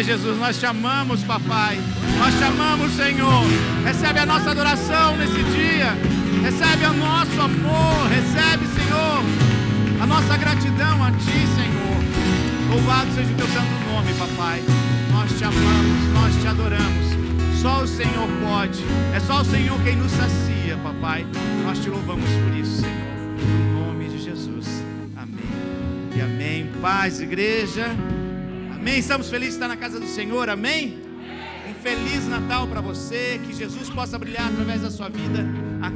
Aleluia, Jesus, nós te amamos, papai. Nós te amamos, Senhor. Recebe a nossa adoração nesse dia. Recebe o nosso amor. Recebe, Senhor, a nossa gratidão a ti, Senhor. Louvado seja o teu santo nome, papai. Nós te amamos, nós te adoramos. Só o Senhor pode. É só o Senhor quem nos sacia, papai. Nós te louvamos por isso, Senhor. Em nome de Jesus. Amém. E amém. Paz, igreja. Amém. Estamos felizes de estar na casa do Senhor. Amém. Um feliz Natal para você. Que Jesus possa brilhar através da sua vida a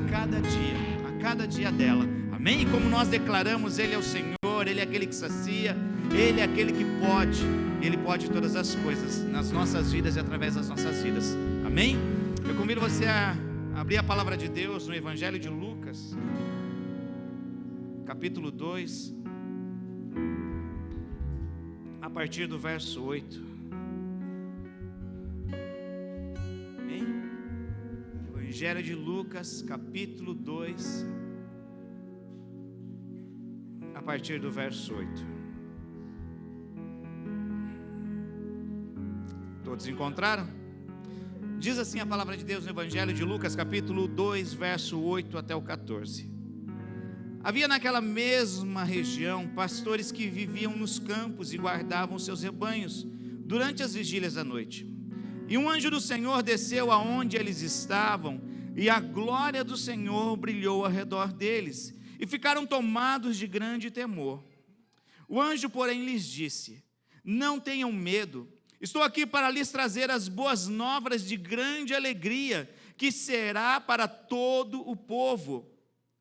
cada dia dela. Amém. E como nós declaramos, Ele é o Senhor, Ele é aquele que sacia, Ele é aquele que pode. Ele pode todas as coisas nas nossas vidas e através das nossas vidas. Amém? Eu convido você a abrir a palavra de Deus no Evangelho de Lucas, capítulo 2, a partir do verso 8. Amém? Evangelho de Lucas, capítulo 2, a partir do verso 8. Todos encontraram? Diz assim a palavra de Deus no Evangelho de Lucas, capítulo 2, verso 8 até o 14. Havia naquela mesma região pastores que viviam nos campos e guardavam seus rebanhos durante as vigílias da noite. E um anjo do Senhor desceu aonde eles estavam, e a glória do Senhor brilhou ao redor deles, e ficaram tomados de grande temor. O anjo, porém, lhes disse: não tenham medo. Estou aqui para lhes trazer as boas novas de grande alegria, que será para todo o povo.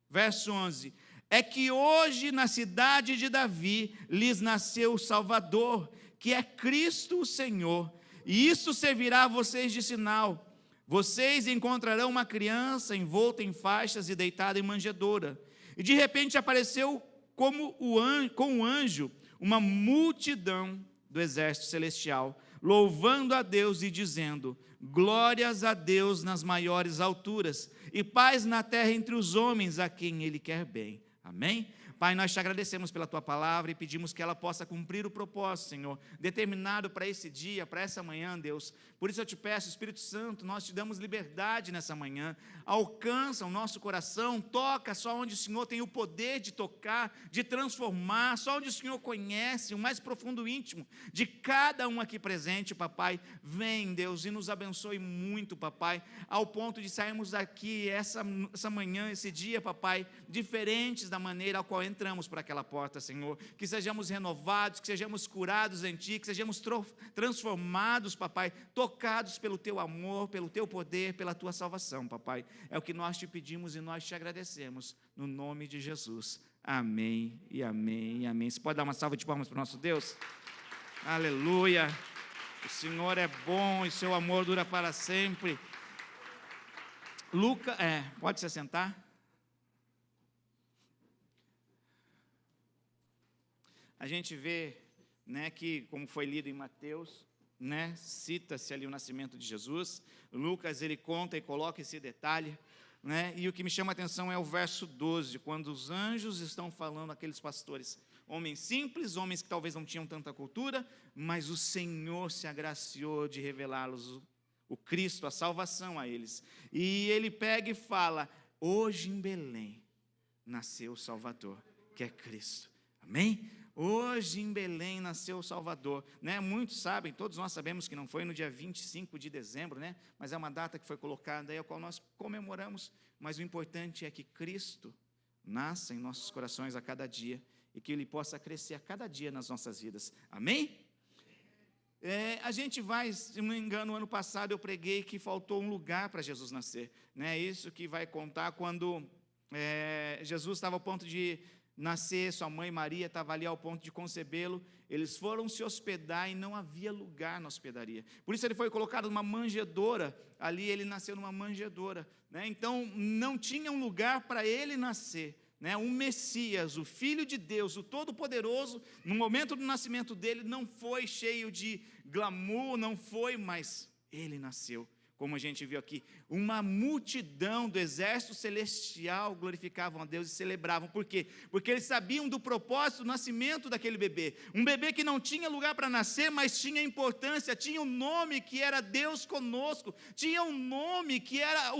Verso 11. É que hoje na cidade de Davi lhes nasceu o Salvador, que é Cristo o Senhor. E isso servirá a vocês de sinal. Vocês encontrarão uma criança envolta em faixas e deitada em manjedoura. E de repente apareceu com o anjo uma multidão do exército celestial, louvando a Deus e dizendo: glórias a Deus nas maiores alturas, e paz na terra entre os homens a quem Ele quer bem. Amém? Pai, nós te agradecemos pela Tua palavra e pedimos que ela possa cumprir o propósito, Senhor, determinado para esse dia, para essa manhã, Deus. Por isso eu te peço, Espírito Santo, nós te damos liberdade nessa manhã. Alcança o nosso coração, toca só onde o Senhor tem o poder de tocar, de transformar, só onde o Senhor conhece o mais profundo íntimo de cada um aqui presente, papai. Vem, Deus, e nos abençoe muito, papai, ao ponto de sairmos daqui essa manhã, esse dia, papai, diferentes da maneira ao qual entramos por aquela porta, Senhor. Que sejamos renovados, que sejamos curados em Ti, que sejamos transformados, papai, tocados pelo Teu amor, pelo Teu poder, pela Tua salvação, papai. É o que nós te pedimos e nós te agradecemos, no nome de Jesus. Amém e amém e amém. Você pode dar uma salva de palmas para o nosso Deus? Aleluia. O Senhor é bom e seu amor dura para sempre. Pode se sentar. A gente vê, né, que, como foi lido em Mateus, né, cita-se ali o nascimento de Jesus. Lucas, ele conta e coloca esse detalhe, né, e o que me chama a atenção é o verso 12, quando os anjos estão falando àqueles pastores, homens simples, homens que talvez não tinham tanta cultura, mas o Senhor se agraciou de revelá-los o Cristo, a salvação a eles. E ele pega e fala: hoje em Belém nasceu o Salvador, que é Cristo. Amém? Hoje em Belém nasceu o Salvador, né? Muitos sabem, todos nós sabemos que não foi no dia 25 de dezembro, né? Mas é uma data que foi colocada aí, a qual nós comemoramos, mas o importante é que Cristo nasça em nossos corações a cada dia, e que Ele possa crescer a cada dia nas nossas vidas. Amém? A gente vai, se não me engano, ano passado eu preguei que faltou um lugar para Jesus nascer, né? Isso que vai contar quando Jesus estava ao ponto de nascer, sua mãe Maria estava ali ao ponto de concebê-lo. Eles foram se hospedar e não havia lugar na hospedaria. Por isso ele foi colocado numa manjedoura. Ali ele nasceu numa manjedoura, né? Então não tinha um lugar para ele nascer, né? O Messias, o Filho de Deus, o Todo-Poderoso, no momento do nascimento dele não foi cheio de glamour, não foi, mas ele nasceu. Como a gente viu aqui, uma multidão do exército celestial glorificavam a Deus e celebravam. Por quê? Porque eles sabiam do propósito do nascimento daquele bebê. Um bebê que não tinha lugar para nascer, mas tinha importância, tinha um nome que era Deus conosco, tinha um nome que era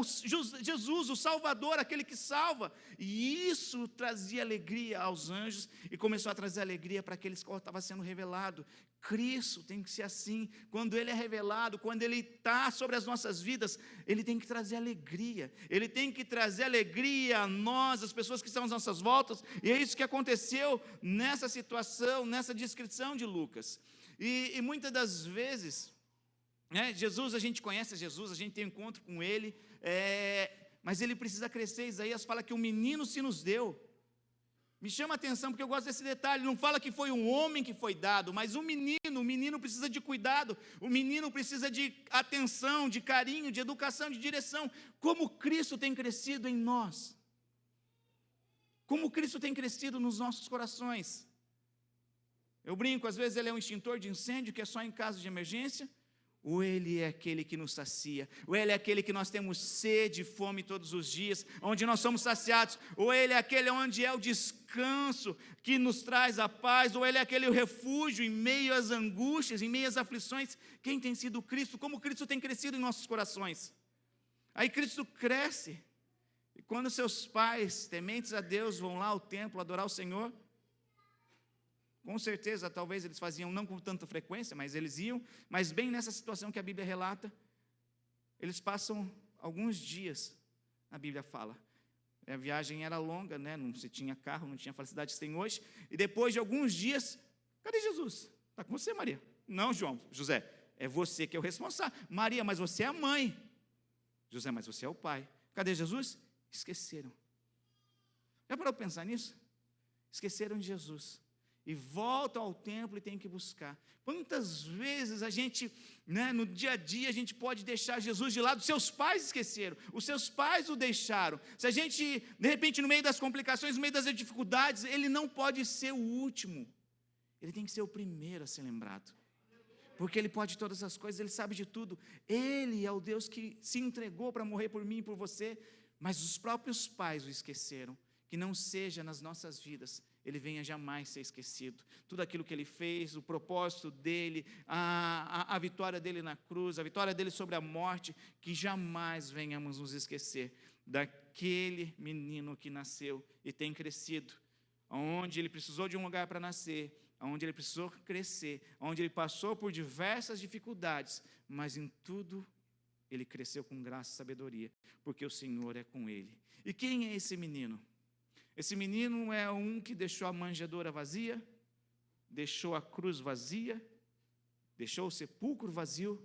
Jesus, o Salvador, aquele que salva. E isso trazia alegria aos anjos e começou a trazer alegria para aqueles que estavam sendo revelado. Cristo tem que ser assim. Quando Ele é revelado, quando Ele está sobre as nossas vidas, Ele tem que trazer alegria. Ele tem que trazer alegria a nós, as pessoas que estão às nossas voltas. E é isso que aconteceu nessa situação, nessa descrição de Lucas. E muitas das vezes, Jesus, a gente conhece Jesus, a gente tem um encontro com Ele, mas Ele precisa crescer. Isaías fala que um menino se nos deu. Me chama a atenção porque eu gosto desse detalhe. Não fala que foi um homem que foi dado, mas o menino precisa de cuidado, o menino precisa de atenção, de carinho, de educação, de direção. Como Cristo tem crescido em nós, como Cristo tem crescido nos nossos corações. Eu brinco, às vezes Ele é um extintor de incêndio que é só em caso de emergência, ou Ele é aquele que nos sacia, ou Ele é aquele que nós temos sede e fome todos os dias, onde nós somos saciados, ou Ele é aquele onde é o descanso que nos traz a paz, ou Ele é aquele refúgio em meio às angústias, em meio às aflições. Quem tem sido Cristo? Como Cristo tem crescido em nossos corações? Aí Cristo cresce, e quando seus pais, tementes a Deus, vão lá ao templo adorar o Senhor, com certeza, talvez eles faziam não com tanta frequência, mas eles iam. Mas bem nessa situação que a Bíblia relata, eles passam alguns dias, a Bíblia fala. A viagem era longa, não se tinha carro, não tinha facilidade que tem hoje. E depois de alguns dias, cadê Jesus? Está com você, Maria? Não, José, é você que é o responsável. Maria, mas você é a mãe. José, mas você é o pai. Cadê Jesus? Esqueceram. Já parou para pensar nisso? Esqueceram de Jesus. E voltam ao templo e tem que buscar. Quantas vezes a gente, no dia a dia, a gente pode deixar Jesus de lado? Seus pais esqueceram, os seus pais o deixaram. Se a gente, de repente, no meio das complicações, no meio das dificuldades, Ele não pode ser o último. Ele tem que ser o primeiro a ser lembrado. Porque Ele pode todas as coisas, Ele sabe de tudo. Ele é o Deus que se entregou para morrer por mim e por você. Mas os próprios pais o esqueceram. Que não seja nas nossas vidas Ele venha jamais ser esquecido. Tudo aquilo que Ele fez, o propósito dEle, a vitória dEle na cruz, a vitória dEle sobre a morte, que jamais venhamos nos esquecer daquele menino que nasceu e tem crescido, onde ele precisou de um lugar para nascer, onde ele precisou crescer, onde ele passou por diversas dificuldades, mas em tudo ele cresceu com graça e sabedoria, porque o Senhor é com ele. E quem é esse menino? Esse menino é um que deixou a manjedoura vazia, deixou a cruz vazia, deixou o sepulcro vazio,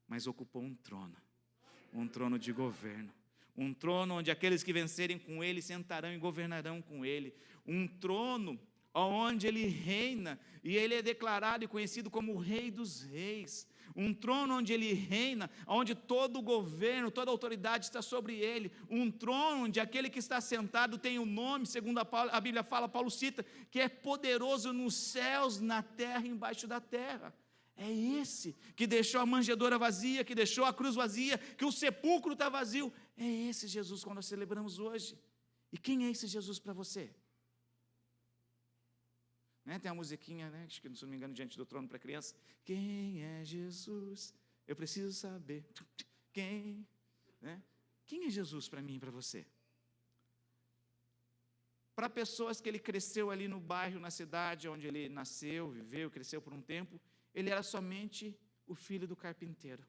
mas ocupou um trono de governo, um trono onde aqueles que vencerem com ele sentarão e governarão com ele, um trono onde ele reina, e ele é declarado e conhecido como o Rei dos Reis, um trono onde ele reina, onde todo o governo, toda a autoridade está sobre ele, um trono onde aquele que está sentado tem um nome, segundo a Bíblia fala, Paulo cita, que é poderoso nos céus, na terra e embaixo da terra. É esse que deixou a manjedoura vazia, que deixou a cruz vazia, que o sepulcro está vazio. É esse Jesus que nós celebramos hoje. E quem é esse Jesus para você? Tem a musiquinha, acho que, se não me engano, Diante do Trono para criança. Quem é Jesus? Eu preciso saber. Quem? Quem é Jesus para mim e para você? Para pessoas que ele cresceu ali no bairro, na cidade onde ele nasceu, viveu, cresceu por um tempo, ele era somente o filho do carpinteiro.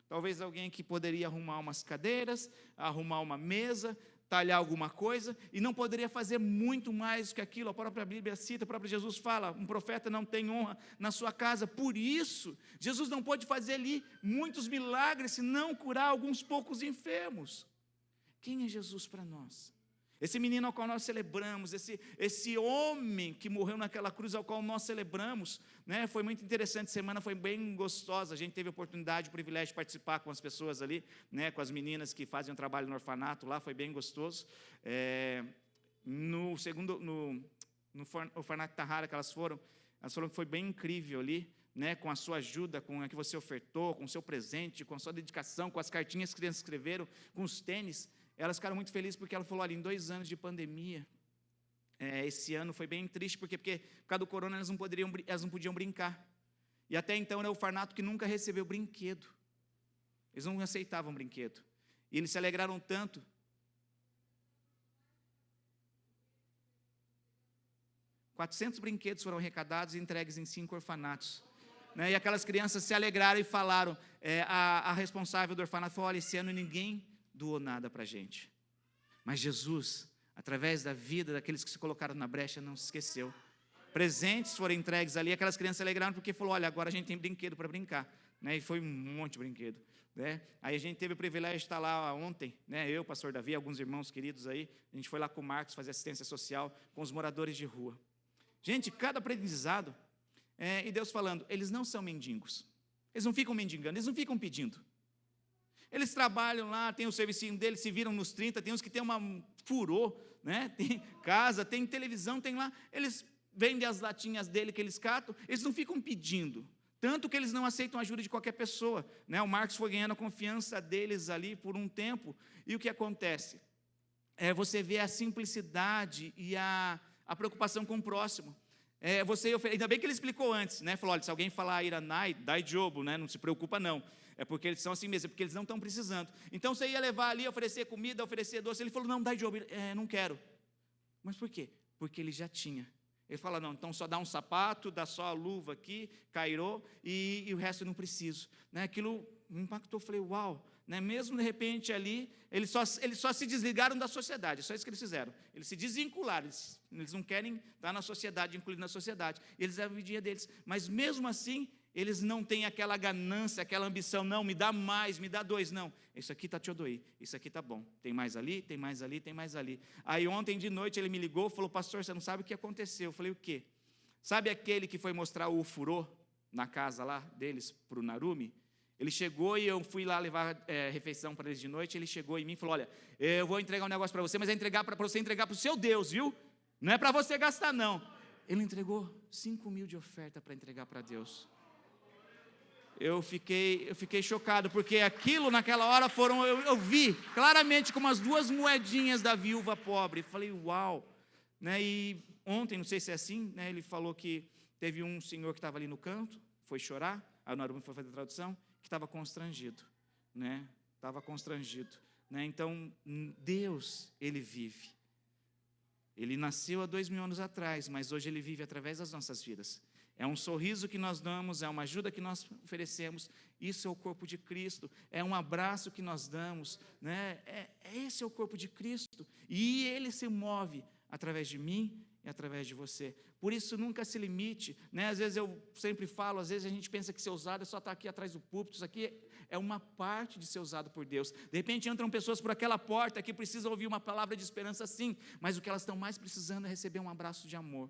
Talvez alguém que poderia arrumar umas cadeiras, arrumar uma mesa, talhar alguma coisa, e não poderia fazer muito mais que aquilo. A própria Bíblia cita, o próprio Jesus fala, um profeta não tem honra na sua casa. Por isso, Jesus não pôde fazer ali muitos milagres, se não curar alguns poucos enfermos. Quem é Jesus para nós? Esse menino ao qual nós celebramos, esse homem que morreu naquela cruz ao qual nós celebramos, foi muito interessante, a semana foi bem gostosa, a gente teve a oportunidade, o privilégio de participar com as pessoas ali, com as meninas que fazem um trabalho no orfanato lá, foi bem gostoso. No orfanato Tahara que elas foram que foi bem incrível ali, né, com a sua ajuda, com a que você ofertou, com o seu presente, com a sua dedicação, com as cartinhas que as crianças escreveram, com os tênis. Elas ficaram muito felizes porque ela falou, olha, em 2 anos de pandemia, esse ano foi bem triste, porque por causa do corona elas não podiam brincar. E até então era o orfanato que nunca recebeu brinquedo. Eles não aceitavam brinquedo. E eles se alegraram tanto. $400 brinquedos foram arrecadados e entregues em 5 orfanatos. Né? E aquelas crianças se alegraram e falaram, a responsável do orfanato falou, olha, esse ano ninguém doou nada para a gente. Mas Jesus, através da vida daqueles que se colocaram na brecha, não se esqueceu. Presentes foram entregues ali, aquelas crianças se alegraram porque falou, olha, agora a gente tem brinquedo para brincar. Né? E foi um monte de brinquedo. Né? Aí a gente teve o privilégio de estar lá ontem, né? Eu, pastor Davi, alguns irmãos queridos aí, a gente foi lá com o Marcos fazer assistência social com os moradores de rua. Gente, cada aprendizado, e Deus falando, eles não são mendigos, eles não ficam mendigando, eles não ficam pedindo. Eles trabalham lá, tem o servicinho deles, se viram nos 30, tem uns que tem uma furor, né? Tem casa, tem televisão, tem lá, eles vendem as latinhas dele que eles catam, eles não ficam pedindo, tanto que eles não aceitam a ajuda de qualquer pessoa. Né? O Marcos foi ganhando a confiança deles ali por um tempo, e o que acontece? Você vê a simplicidade e a preocupação com o próximo. Ainda bem que ele explicou antes, né? Falou, olha, se alguém falar iranai, dai jobo, né? Não se preocupa não, é porque eles são assim mesmo, é porque eles não estão precisando. Então você ia levar ali, oferecer comida, oferecer doce, ele falou, não, dai jobo, não quero. Mas por quê? Porque ele já tinha. Ele fala, não, então só dá um sapato, dá só a luva aqui, cairô, e o resto eu não preciso. Né? Aquilo me impactou, eu falei, uau. Né? Mesmo de repente ali, eles só se desligaram da sociedade, é só isso que eles fizeram. Eles se desvincularam, eles não querem estar na sociedade, incluídos na sociedade. Eles levam o dia deles, mas mesmo assim, eles não têm aquela ganância, aquela ambição, não, me dá mais, me dá 2, não. Isso aqui está tiodoí, isso aqui está bom. Tem mais ali, tem mais ali, tem mais ali. Aí ontem de noite ele me ligou, falou, pastor, você não sabe o que aconteceu. Eu falei, o quê? Sabe aquele que foi mostrar o furô na casa lá deles, para o Narumi? Ele chegou e eu fui lá levar refeição para eles de noite, ele chegou em mim e falou, olha, eu vou entregar um negócio para você, mas é para você entregar para o seu Deus, viu? Não é para você gastar, não. Ele entregou 5.000 de oferta para entregar para Deus. Eu fiquei chocado, porque aquilo naquela hora eu vi claramente como as 2 moedinhas da viúva pobre. Falei, uau. Né? E ontem, não sei se é assim, né, ele falou que teve um senhor que estava ali no canto, foi chorar, aí o Narumi foi fazer a tradução, que estava constrangido. Né? Estava constrangido. Né? Então, Deus, Ele vive. Ele nasceu há 2.000 anos atrás, mas hoje Ele vive através das nossas vidas. É um sorriso que nós damos, é uma ajuda que nós oferecemos. Isso é o corpo de Cristo. É um abraço que nós damos. Né? Esse é o corpo de Cristo. E Ele se move através de mim e através de você. Por isso, nunca se limite. Né? Às vezes eu sempre falo, às vezes a gente pensa que ser usado é só estar aqui atrás do púlpito. Isso aqui é uma parte de ser usado por Deus. De repente entram pessoas por aquela porta que precisam ouvir uma palavra de esperança, sim. Mas o que elas estão mais precisando é receber um abraço de amor.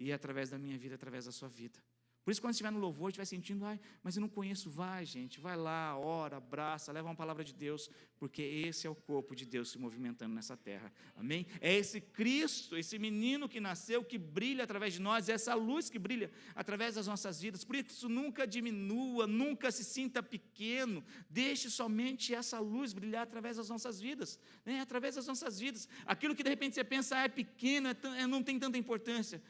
E é através da minha vida, através da sua vida. Por isso, quando estiver no louvor, estiver sentindo, mas eu não conheço, vai, gente, vai lá, ora, abraça, leva uma palavra de Deus, porque esse é o corpo de Deus se movimentando nessa terra, amém? É esse Cristo, esse menino que nasceu, que brilha através de nós, é essa luz que brilha através das nossas vidas. Por isso, nunca diminua, nunca se sinta pequeno, deixe somente essa luz brilhar através das nossas vidas, né? Através das nossas vidas. Aquilo que de repente você pensa, é pequeno, não tem tanta importância.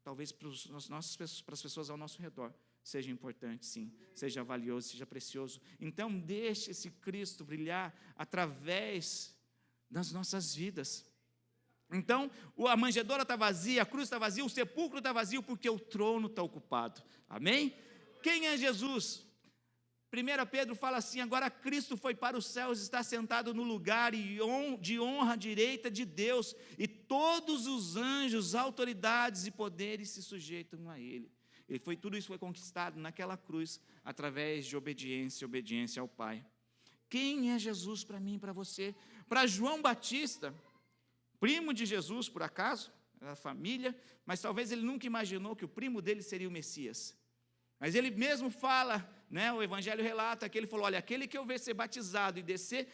Talvez para as pessoas ao nosso redor seja importante, sim, seja valioso, seja precioso. Então, deixe esse Cristo brilhar através das nossas vidas. Então, a manjedoura está vazia, a cruz está vazia, o sepulcro está vazio, porque o trono está ocupado. Amém? Quem é Jesus? 1 Pedro fala assim, agora Cristo foi para os céus, está sentado no lugar de honra à direita de Deus, e todos os anjos, autoridades e poderes se sujeitam a Ele. Tudo isso foi conquistado naquela cruz, através de obediência ao Pai. Quem é Jesus para mim e para você? Para João Batista, primo de Jesus, por acaso, da família, mas talvez ele nunca imaginou que o primo dele seria o Messias. Mas ele mesmo fala, né, o Evangelho relata que ele falou, olha, aquele que eu ver ser batizado e descer,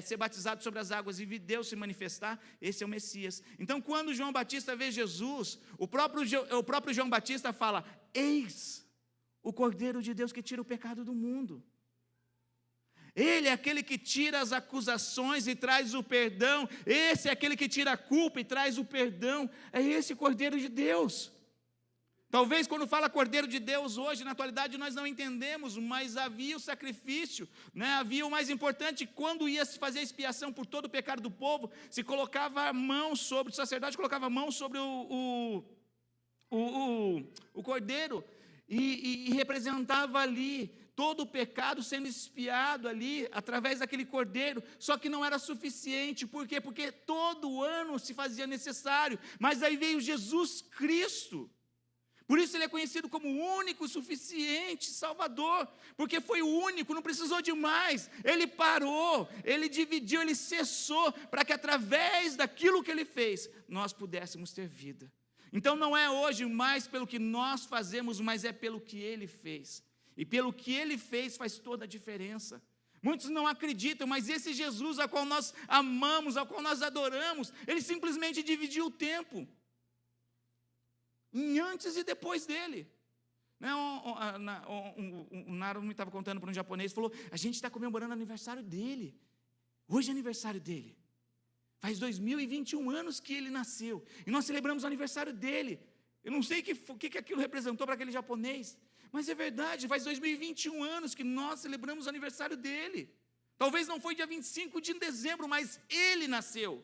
ser batizado sobre as águas e ver Deus se manifestar, esse é o Messias. Então, quando João Batista vê Jesus, o próprio João Batista fala, eis o Cordeiro de Deus que tira o pecado do mundo. Ele é aquele que tira as acusações e traz o perdão. Esse é aquele que tira a culpa e traz o perdão. É esse Cordeiro de Deus. Talvez quando fala Cordeiro de Deus hoje, na atualidade, nós não entendemos, mas havia o sacrifício, né? Havia o mais importante, quando ia se fazer a expiação por todo o pecado do povo, se colocava a mão sobre, o sacerdote colocava a mão sobre o Cordeiro, e representava ali todo o pecado sendo expiado ali, através daquele Cordeiro, só que não era suficiente, por quê? Porque todo ano se fazia necessário, mas aí veio Jesus Cristo. Por isso ele é conhecido como o único e suficiente Salvador, porque foi o único, não precisou de mais. Ele parou, ele dividiu, ele cessou, para que através daquilo que ele fez, nós pudéssemos ter vida. Então não é hoje mais pelo que nós fazemos, mas é pelo que ele fez. E pelo que ele fez faz toda a diferença. Muitos não acreditam, mas esse Jesus a qual nós amamos, ao qual nós adoramos, ele simplesmente dividiu o tempo em antes e depois dele. O Naro me estava contando para um japonês, falou, a gente está comemorando o aniversário dele, hoje é aniversário dele, faz 2021 anos que ele nasceu, e nós celebramos o aniversário dele. Eu não sei o que aquilo representou para aquele japonês, mas é verdade, faz 2021 anos que nós celebramos o aniversário dele. Talvez não foi dia 25 de dezembro, mas ele nasceu.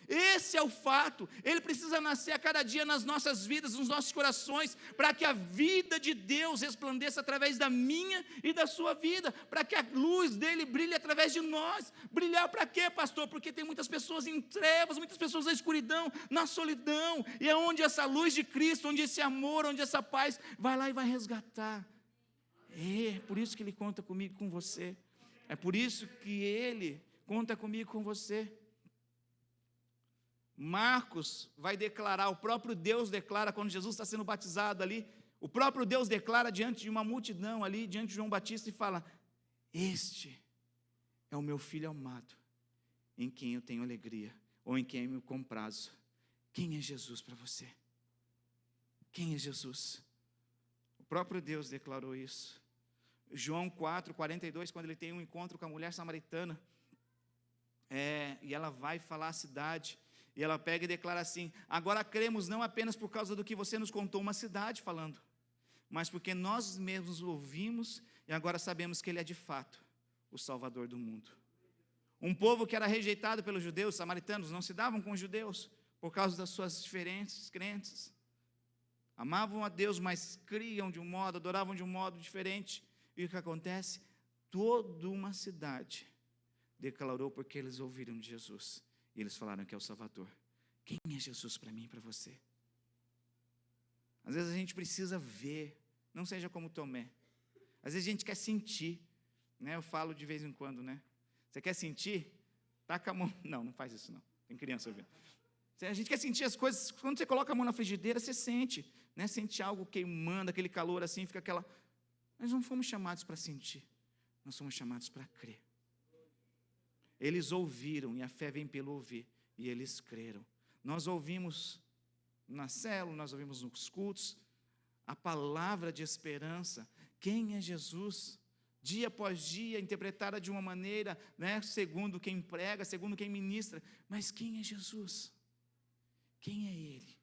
Esse é o fato. Ele precisa nascer a cada dia nas nossas vidas, nos nossos corações, para que a vida de Deus resplandeça através da minha e da sua vida, para que a luz dele brilhe através de nós. Brilhar para quê, pastor? Porque tem muitas pessoas em trevas, muitas pessoas na escuridão, na solidão, e é onde essa luz de Cristo, onde esse amor, onde essa paz, vai lá e vai resgatar. É por isso que ele conta comigo e com você. É por isso que ele conta comigo e com você. Marcos vai declarar, o próprio Deus declara, quando Jesus está sendo batizado ali, o próprio Deus declara diante de uma multidão ali, diante de João Batista, e fala, este é o meu Filho amado, em quem eu tenho alegria, ou em quem eu me comprazo. Quem é Jesus para você? Quem é Jesus? O próprio Deus declarou isso. João 4:42, quando ele tem um encontro com a mulher samaritana, e ela vai falar a cidade, e ela pega e declara assim, agora cremos não apenas por causa do que você nos contou, uma cidade falando, mas porque nós mesmos o ouvimos, e agora sabemos que ele é de fato o Salvador do mundo. Um povo que era rejeitado pelos judeus, os samaritanos não se davam com os judeus, por causa das suas diferentes crenças. Amavam a Deus, mas criam de um modo, adoravam de um modo diferente. E o que acontece? Toda uma cidade declarou porque eles ouviram de Jesus. E eles falaram que é o Salvador. Quem é Jesus para mim e para você? Às vezes a gente precisa ver, não seja como Tomé. Às vezes a gente quer sentir, né? Eu falo de vez em quando, né? Você quer sentir? Taca a mão. Não faz isso não. Tem criança ouvindo. A gente quer sentir as coisas, quando você coloca a mão na frigideira, você sente, né? Sente algo queimando, aquele calor assim, fica aquela... Nós não fomos chamados para sentir, nós somos chamados para crer. Eles ouviram, e a fé vem pelo ouvir, e eles creram. Nós ouvimos na célula, nós ouvimos nos cultos, a palavra de esperança. Quem é Jesus? Dia após dia, interpretada de uma maneira, né, segundo quem prega, segundo quem ministra. Mas quem é Jesus? Quem é Ele?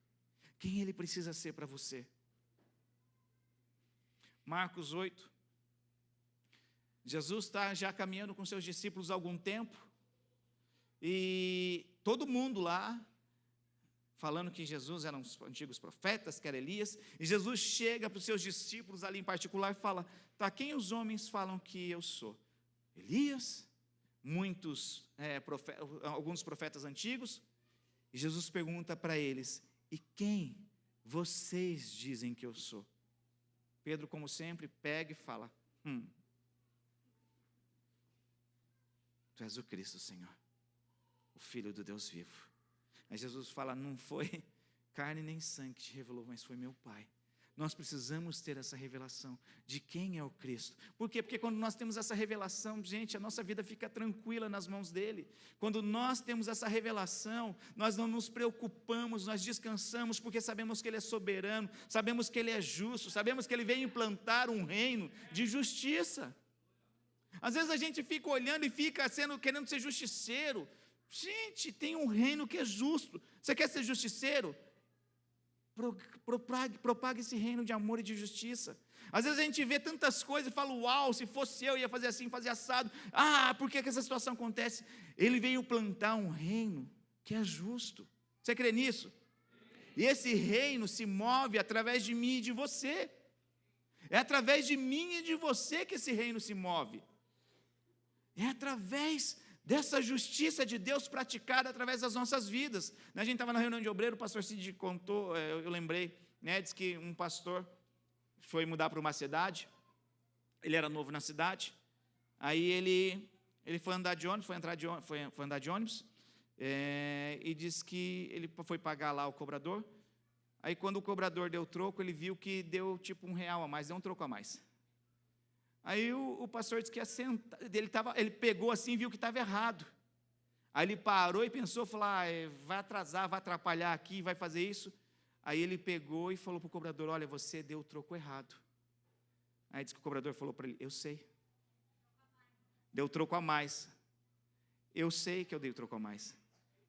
Quem Ele precisa ser para você? Marcos 8. Jesus está já caminhando com seus discípulos há algum tempo, e todo mundo lá, falando que Jesus eram os antigos profetas, que era Elias, e Jesus chega para os seus discípulos ali em particular e fala, tá, quem os homens falam que eu sou? Elias? Alguns profetas antigos? E Jesus pergunta para eles, e quem vocês dizem que eu sou? Pedro, como sempre, pega e fala, Tu és o Cristo, Senhor, o Filho do Deus vivo. Aí Jesus fala, não foi carne nem sangue que te revelou, mas foi meu Pai. Nós precisamos ter essa revelação de quem é o Cristo. Por quê? Porque quando nós temos essa revelação, gente, a nossa vida fica tranquila nas mãos dele. Quando nós temos essa revelação, nós não nos preocupamos, nós descansamos, porque sabemos que ele é soberano, sabemos que ele é justo, sabemos que ele veio implantar um reino de justiça. Às vezes a gente fica olhando e fica querendo ser justiceiro. Gente, tem um reino que é justo. Você quer ser justiceiro? Propague esse reino de amor e de justiça. Às vezes a gente vê tantas coisas e fala, uau, se fosse eu ia fazer assim, fazer assado. Por que essa situação acontece? Ele veio plantar um reino que é justo. Você crê nisso? E esse reino se move através de mim e de você. É através de mim e de você que esse reino se move. É através dessa justiça de Deus praticada através das nossas vidas. A gente estava na reunião de obreiro, o pastor Cid contou, eu lembrei, diz que um pastor foi mudar para uma cidade, ele era novo na cidade, aí ele foi andar de ônibus, foi andar de ônibus, e disse que ele foi pagar lá o cobrador, aí quando o cobrador deu troco, ele viu que deu tipo R$1 a mais, deu um troco a mais. Aí o pastor disse que ia sentar, ele pegou assim e viu que estava errado. Aí ele parou e pensou, falou, vai atrasar, vai atrapalhar aqui, vai fazer isso. Aí ele pegou e falou para o cobrador, olha, você deu o troco errado. Aí disse que o cobrador falou para ele, eu sei. Deu o troco a mais. Eu sei que eu dei o troco a mais.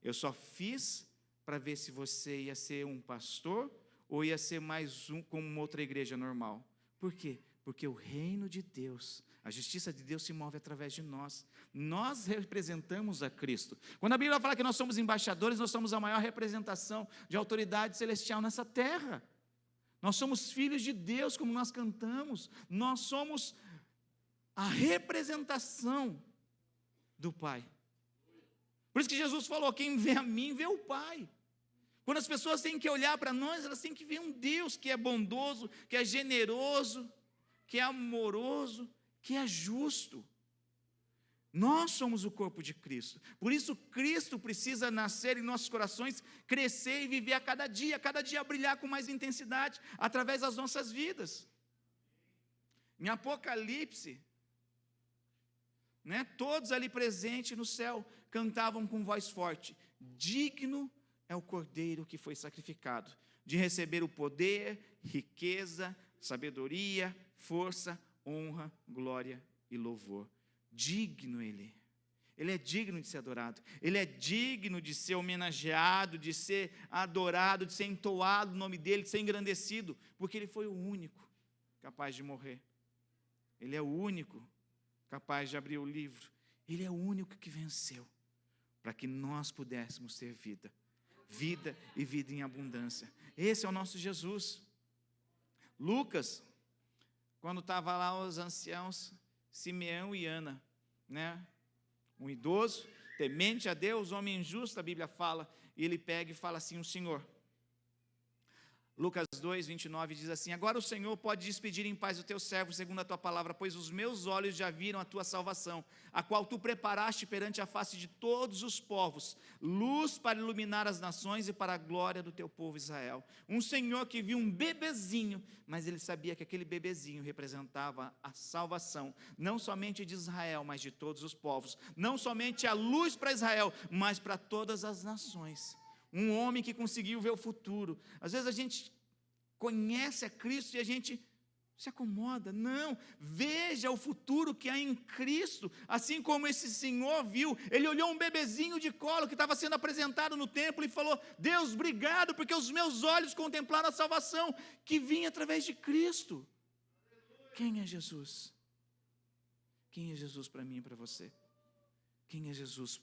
Eu só fiz para ver se você ia ser um pastor ou ia ser mais um como uma outra igreja normal. Por quê? Porque o reino de Deus, a justiça de Deus se move através de nós. Nós representamos a Cristo. Quando a Bíblia fala que nós somos embaixadores, nós somos a maior representação de autoridade celestial nessa terra. Nós somos filhos de Deus, como nós cantamos. Nós somos a representação do Pai. Por isso que Jesus falou, quem vê a mim, vê o Pai. Quando as pessoas têm que olhar para nós, elas têm que ver um Deus que é bondoso, que é generoso, que é amoroso, que é justo. Nós somos o corpo de Cristo. Por isso Cristo precisa nascer em nossos corações, crescer e viver a cada dia brilhar com mais intensidade, através das nossas vidas. Em Apocalipse, todos ali presentes no céu, cantavam com voz forte, digno é o Cordeiro que foi sacrificado, de receber o poder, riqueza, sabedoria, força, honra, glória e louvor. Digno Ele é digno de ser adorado, Ele é digno de ser homenageado, de ser adorado, de ser entoado o nome dEle, de ser engrandecido, porque Ele foi o único capaz de morrer, Ele é o único capaz de abrir o livro, Ele é o único que venceu, para que nós pudéssemos ter vida e vida em abundância. Esse é o nosso Jesus. Lucas, quando estava lá os anciãos, Simeão e Ana, um idoso, temente a Deus, homem justo, a Bíblia fala, e ele pega e fala assim, o Senhor, Lucas 2, 29 diz assim, agora o Senhor pode despedir em paz o teu servo, segundo a tua palavra, pois os meus olhos já viram a tua salvação, a qual tu preparaste perante a face de todos os povos, luz para iluminar as nações e para a glória do teu povo Israel. Um Senhor que viu um bebezinho, mas ele sabia que aquele bebezinho representava a salvação, não somente de Israel, mas de todos os povos, não somente a luz para Israel, mas para todas as nações. Um homem que conseguiu ver o futuro. Às vezes a gente conhece a Cristo e a gente se acomoda. Não, veja o futuro que há em Cristo. Assim como esse senhor viu, ele olhou um bebezinho de colo que estava sendo apresentado no templo e falou, Deus, obrigado, porque os meus olhos contemplaram a salvação que vinha através de Cristo. Quem é Jesus? Quem é Jesus para mim e para você? Quem é Jesus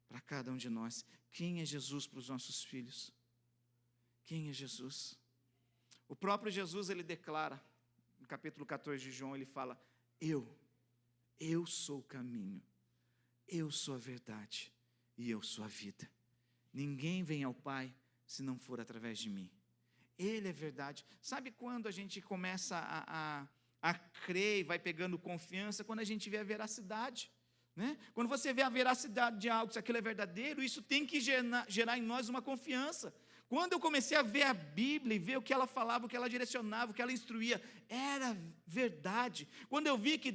para cada um de nós? Quem é Jesus para os nossos filhos? Quem é Jesus? O próprio Jesus, ele declara, no capítulo 14 de João, ele fala, eu sou o caminho, eu sou a verdade e eu sou a vida. Ninguém vem ao Pai se não for através de mim. Ele é verdade. Sabe quando a gente começa a crer e vai pegando confiança? Quando a gente vê a veracidade. Quando você vê a veracidade de algo, se aquilo é verdadeiro, isso tem que gerar em nós uma confiança. Quando eu comecei a ver a Bíblia e ver o que ela falava, o que ela direcionava, o que ela instruía, era verdade. Quando eu vi que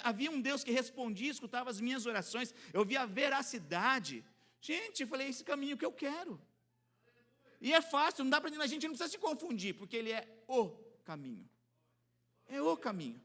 havia um Deus que respondia, escutava as minhas orações, eu via a veracidade. Gente, eu falei, esse caminho que eu quero. E é fácil, não dá para a gente não precisa se confundir, porque ele é o caminho. É o caminho.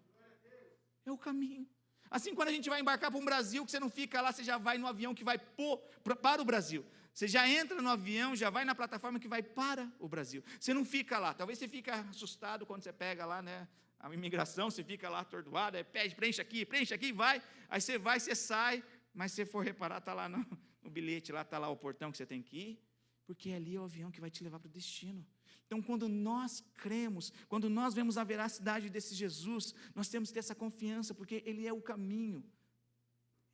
É o caminho. Assim, quando a gente vai embarcar para um Brasil, que você não fica lá, você já vai no avião que vai para o Brasil. Você já entra no avião, já vai na plataforma que vai para o Brasil. Você não fica lá. Talvez você fique assustado quando você pega lá, né, a imigração, você fica lá atordoado, aí pede, preenche aqui, vai. Aí você vai, você sai, mas se você for reparar, está lá no bilhete, lá está lá o portão que você tem que ir, porque ali é o avião que vai te levar para o destino. Então, quando nós cremos, quando nós vemos a veracidade desse Jesus, nós temos que ter essa confiança, porque Ele é o caminho.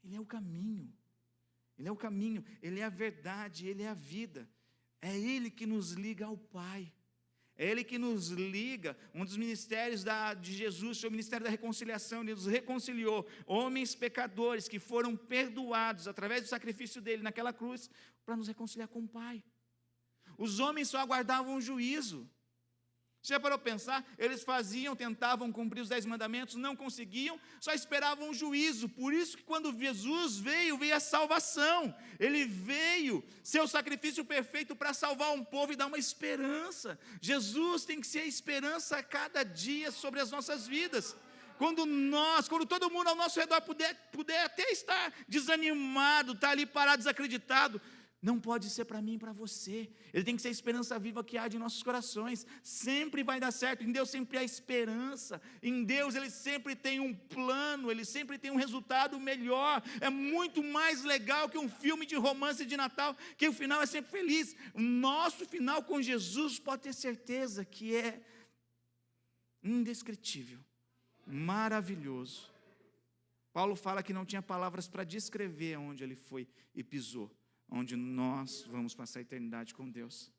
Ele é o caminho. Ele é o caminho, Ele é a verdade, Ele é a vida. É Ele que nos liga ao Pai. É Ele que nos liga. Um dos ministérios de Jesus foi o ministério da reconciliação. Ele nos reconciliou. Homens pecadores que foram perdoados através do sacrifício dEle naquela cruz, para nos reconciliar com o Pai. Os homens só aguardavam o juízo. Você já parou para pensar? Eles tentavam cumprir os 10 mandamentos, não conseguiam, só esperavam o juízo. Por isso que quando Jesus veio a salvação. Ele veio ser o sacrifício perfeito para salvar um povo e dar uma esperança. Jesus tem que ser a esperança a cada dia sobre as nossas vidas. Quando todo mundo ao nosso redor puder até estar desanimado, estar ali parado, desacreditado, não pode ser para mim e para você. Ele tem que ser a esperança viva que há de nossos corações. Sempre vai dar certo. Em Deus sempre há esperança. Em Deus Ele sempre tem um plano. Ele sempre tem um resultado melhor. É muito mais legal que um filme de romance de Natal, que o final é sempre feliz. O nosso final com Jesus, pode ter certeza que é indescritível, maravilhoso. Paulo fala que não tinha palavras para descrever onde ele foi e pisou, onde nós vamos passar a eternidade com Deus.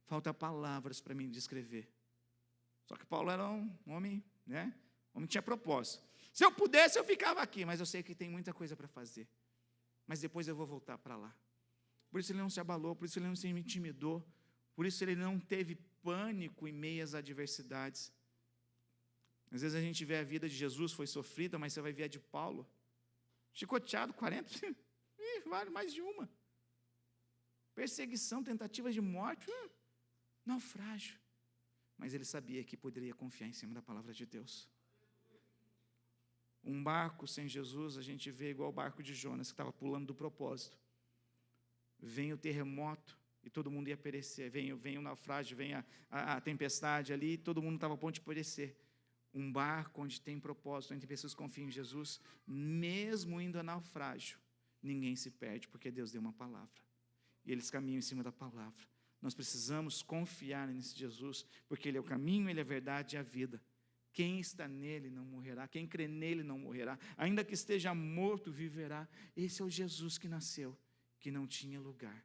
Falta palavras para mim descrever. Só que Paulo era um homem, né? Um homem que tinha propósito. Se eu pudesse, eu ficava aqui, mas eu sei que tem muita coisa para fazer. Mas depois eu vou voltar para lá. Por isso ele não se abalou, por isso ele não se intimidou, por isso ele não teve pânico em meio às adversidades. Às vezes a gente vê a vida de Jesus, foi sofrida, mas você vai ver a de Paulo. Chicoteado, 40, vale mais de uma. Perseguição, tentativa de morte, naufrágio. Mas ele sabia que poderia confiar em cima da palavra de Deus. Um barco sem Jesus, a gente vê igual o barco de Jonas, que estava pulando do propósito. Vem o terremoto e todo mundo ia perecer. Vem o naufrágio, vem a tempestade ali, todo mundo estava a ponto de perecer. Um barco onde tem propósito, onde pessoas confiam em Jesus, mesmo indo a naufrágio, ninguém se perde, porque Deus deu uma palavra. E eles caminham em cima da palavra. Nós precisamos confiar nesse Jesus, porque Ele é o caminho, Ele é a verdade e a vida. Quem está nele não morrerá, quem crê nele não morrerá, ainda que esteja morto, viverá. Esse é o Jesus que nasceu, que não tinha lugar,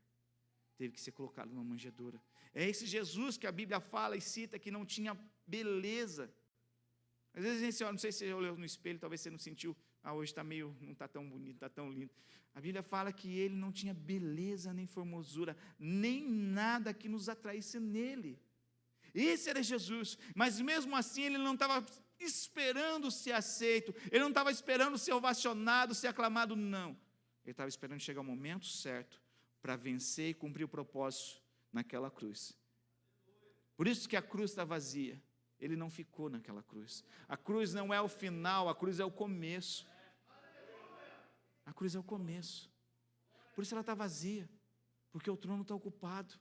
teve que ser colocado numa manjedoura. É esse Jesus que a Bíblia fala e cita, que não tinha beleza. Às vezes a gente olha, não sei se você olhou no espelho, talvez você não sentiu, hoje não está tão bonito, está tão lindo. A Bíblia fala que ele não tinha beleza nem formosura, nem nada que nos atraísse nele. Esse era Jesus, mas mesmo assim ele não estava esperando ser aceito, ele não estava esperando ser ovacionado, ser aclamado, não. Ele estava esperando chegar o momento certo para vencer e cumprir o propósito naquela cruz. Por isso que a cruz está vazia. Ele não ficou naquela cruz. A cruz não é o final, a cruz é o começo. A cruz é o começo. Por isso ela está vazia, porque o trono está ocupado.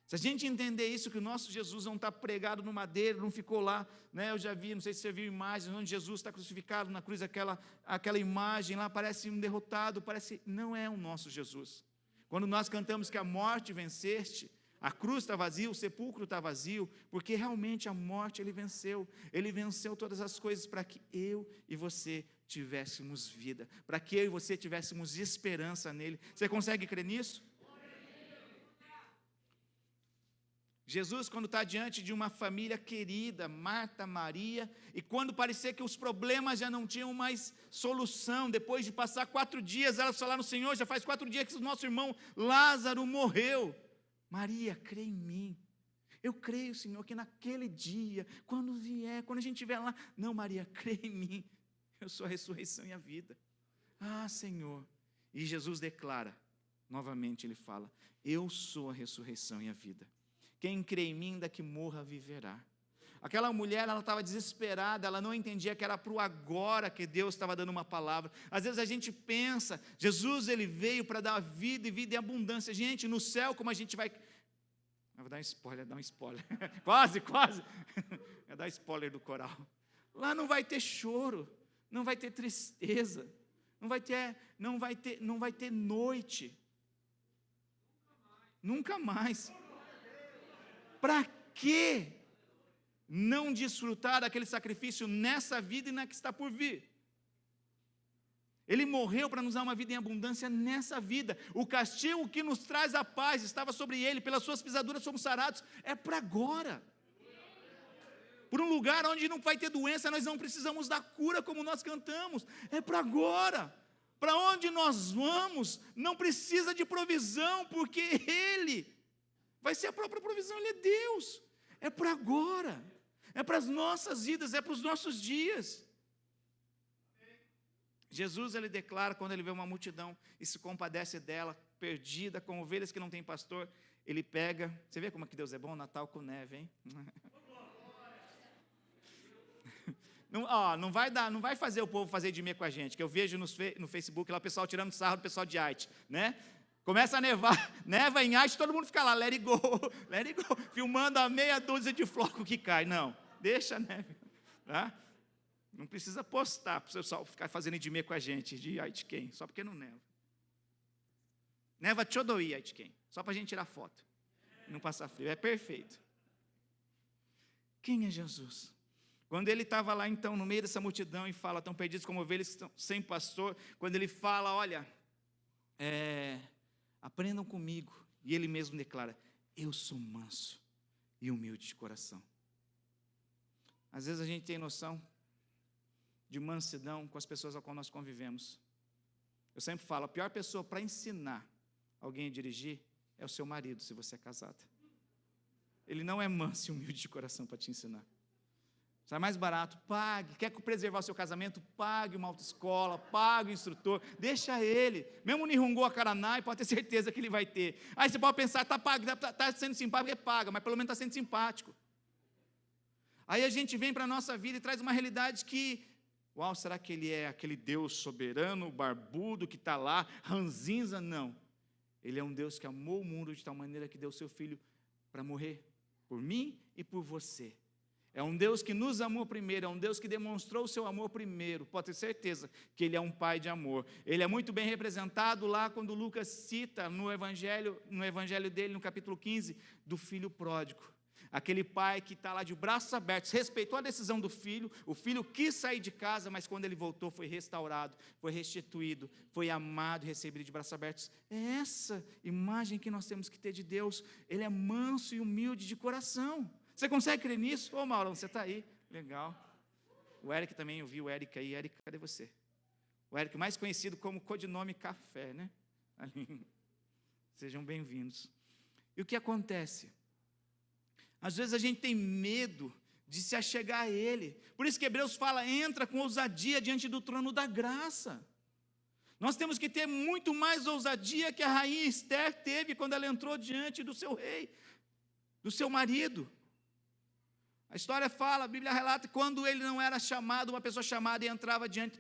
Se a gente entender isso, que o nosso Jesus não está pregado no madeiro, não ficou lá, né? Eu já vi, não sei se você viu imagens, onde Jesus está crucificado na cruz, aquela imagem lá, parece um derrotado, não é o nosso Jesus. Quando nós cantamos que a morte venceste, a cruz está vazia, o sepulcro está vazio, porque realmente a morte ele venceu todas as coisas para que eu e você tivéssemos vida, para que eu e você tivéssemos esperança nele. Você consegue crer nisso? Jesus, quando está diante de uma família querida, Marta, Maria, e quando parecia que os problemas já não tinham mais solução, depois de passar 4 dias, elas falaram: Senhor, já faz 4 dias que o nosso irmão Lázaro morreu. Maria, crê em mim. Eu creio, Senhor, que naquele dia, quando vier, quando a gente estiver lá, não, Maria, crê em mim, eu sou a ressurreição e a vida. Ah, Senhor. E Jesus declara, novamente ele fala, eu sou a ressurreição e a vida. Quem crê em mim, ainda que morra, viverá. Aquela mulher, ela estava desesperada, ela não entendia que era para o agora que Deus estava dando uma palavra. Às vezes a gente pensa, Jesus ele veio para dar vida e vida em abundância. Gente, no céu como a gente vai... Eu vou dar um spoiler. Quase. Vou dar spoiler do coral. Lá não vai ter choro, não vai ter tristeza, não vai ter noite. Nunca mais. Para quê? Não desfrutar daquele sacrifício nessa vida e na que está por vir. Ele morreu para nos dar uma vida em abundância nessa vida. O castigo que nos traz a paz estava sobre ele, pelas suas pisaduras somos sarados. É para agora. Por um lugar onde não vai ter doença, nós não precisamos da cura como nós cantamos. É para agora. Para onde nós vamos, não precisa de provisão, porque Ele vai ser a própria provisão, Ele é Deus. É para agora. É para as nossas vidas, é para os nossos dias. Jesus, ele declara, quando ele vê uma multidão e se compadece dela, perdida, com ovelhas que não tem pastor, ele pega, você vê como é que Deus é bom? Natal com neve, hein? Não vai fazer o povo fazer de meia com a gente, que eu vejo no Facebook, lá o pessoal tirando sarro do pessoal de Haiti, né? Começa a nevar, neva em Haiti, todo mundo fica lá, let it go, filmando a meia dúzia de floco que cai. Não, deixa a neve, tá? Não precisa postar para o pessoal ficar fazendo edmê com a gente, de Aitken, só porque não neva. Neva Chodoi, Aitken, só para a gente tirar foto, e não passar frio, é perfeito. Quem é Jesus? Quando ele estava lá então no meio dessa multidão e fala, tão perdidos como ovelhas sem pastor, quando ele fala, olha, aprendam comigo, e ele mesmo declara, eu sou manso e humilde de coração. Às vezes a gente tem noção de mansidão com as pessoas com qual nós convivemos. Eu sempre falo, a pior pessoa para ensinar alguém a dirigir é o seu marido, se você é casado. Ele não é manso e humilde de coração para te ensinar. Sai mais barato, pague. Quer preservar o seu casamento? Pague uma autoescola, pague o instrutor, deixa ele. Mesmo Nihongo Akaranai, pode ter certeza que ele vai ter. Aí você pode pensar, está sendo simpático, paga, mas pelo menos está sendo simpático. Aí a gente vem para a nossa vida e traz uma realidade que, uau, será que ele é aquele Deus soberano, barbudo, que está lá, ranzinza? Não. Ele é um Deus que amou o mundo de tal maneira que deu seu Filho para morrer por mim e por você. É um Deus que nos amou primeiro, é um Deus que demonstrou o seu amor primeiro. Pode ter certeza que Ele é um Pai de amor. Ele é muito bem representado lá quando Lucas cita no evangelho dele, no capítulo 15, do filho pródigo. Aquele pai que está lá de braços abertos, respeitou a decisão do filho, o filho quis sair de casa, mas quando ele voltou foi restaurado, foi restituído, foi amado e recebido de braços abertos. É essa imagem que nós temos que ter de Deus. Ele é manso e humilde de coração. Você consegue crer nisso? Ô Maurão, você está aí, legal. O Eric também, eu vi o Eric aí. Eric, cadê você? O Eric, mais conhecido como codinome Café, né? Ali. Sejam bem-vindos. E o que acontece? Às vezes a gente tem medo de se achegar a Ele. Por isso que Hebreus fala, entra com ousadia diante do trono da graça. Nós temos que ter muito mais ousadia que a rainha Esther teve quando ela entrou diante do seu rei, do seu marido. A história fala, a Bíblia relata, que quando ele não era chamado, uma pessoa chamada e entrava diante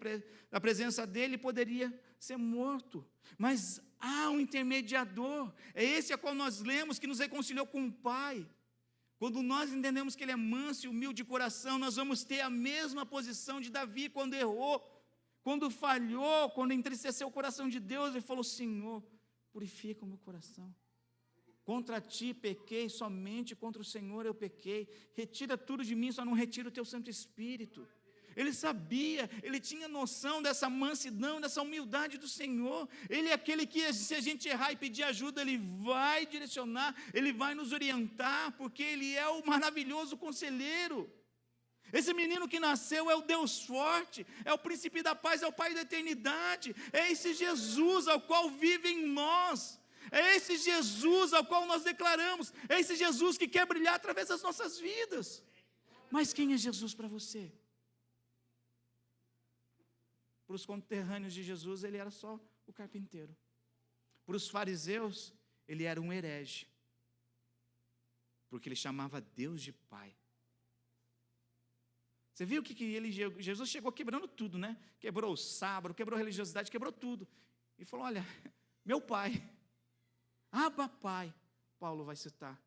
da presença dele, poderia ser morto. Mas há um intermediador, é esse a qual nós lemos, que nos reconciliou com o Pai. Quando nós entendemos que ele é manso e humilde de coração, nós vamos ter a mesma posição de Davi quando errou, quando falhou, quando entristeceu o coração de Deus, ele falou, Senhor, purifica o meu coração. Contra ti pequei, somente contra o Senhor eu pequei. Retira tudo de mim, só não retira o teu Santo Espírito. Ele sabia, ele tinha noção dessa mansidão, dessa humildade do Senhor. Ele é aquele que, se a gente errar e pedir ajuda, Ele vai direcionar, Ele vai nos orientar, porque Ele é o maravilhoso conselheiro. Esse menino que nasceu é o Deus forte, é o príncipe da paz, é o Pai da eternidade, é esse Jesus ao qual vive em nós. É esse Jesus ao qual nós declaramos. É esse Jesus que quer brilhar através das nossas vidas. Mas quem é Jesus para você? Para os conterrâneos de Jesus, ele era só o carpinteiro. Para os fariseus, ele era um herege. Porque ele chamava Deus de Pai. Você viu que Jesus chegou quebrando tudo, né? Quebrou o sábado, quebrou a religiosidade, quebrou tudo. E falou, olha, meu Pai, Abba Pai, Paulo vai citar.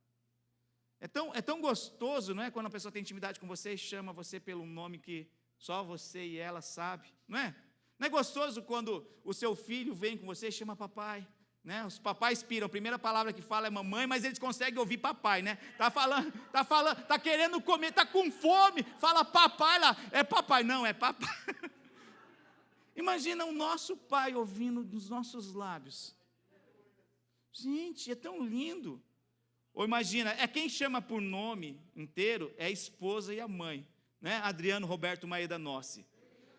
É tão gostoso, não é? Quando a pessoa tem intimidade com você e chama você pelo nome que só você e ela sabe, não é? Não é gostoso quando o seu filho vem com você e chama papai, né? Os papais piram, a primeira palavra que fala é mamãe, mas eles conseguem ouvir papai, né? Tá querendo comer, tá com fome, fala papai lá, é papai, não, é papai. Imagina o nosso pai ouvindo dos nossos lábios. Gente, é tão lindo. Ou imagina, é quem chama por nome inteiro, é a esposa e a mãe, né? Adriano Roberto Maeda Nossi.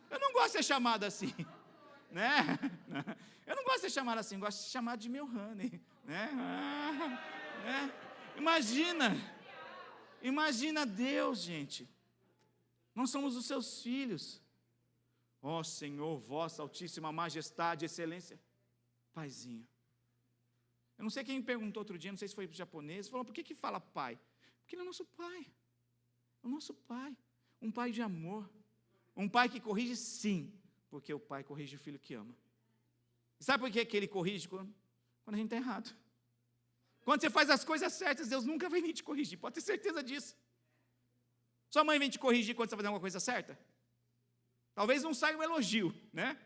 Eu não gosto de ser chamado assim, né? Eu não gosto de ser chamado assim, gosto de ser chamado de meu honey, né? Imagina Deus, gente. Nós somos os seus filhos. Ó Senhor, vossa altíssima majestade, excelência. Paizinho. Eu não sei quem me perguntou outro dia, não sei se foi japonês, falou, por que fala pai? Porque ele é nosso pai. É o nosso pai. Um pai de amor. Um pai que corrige, sim, porque o pai corrige o filho que ama. Sabe por que ele corrige? Quando a gente está errado. Quando você faz as coisas certas, Deus nunca vai vir te corrigir, pode ter certeza disso. Sua mãe vem te corrigir quando você vai fazer alguma coisa certa? Talvez não saia um elogio, né?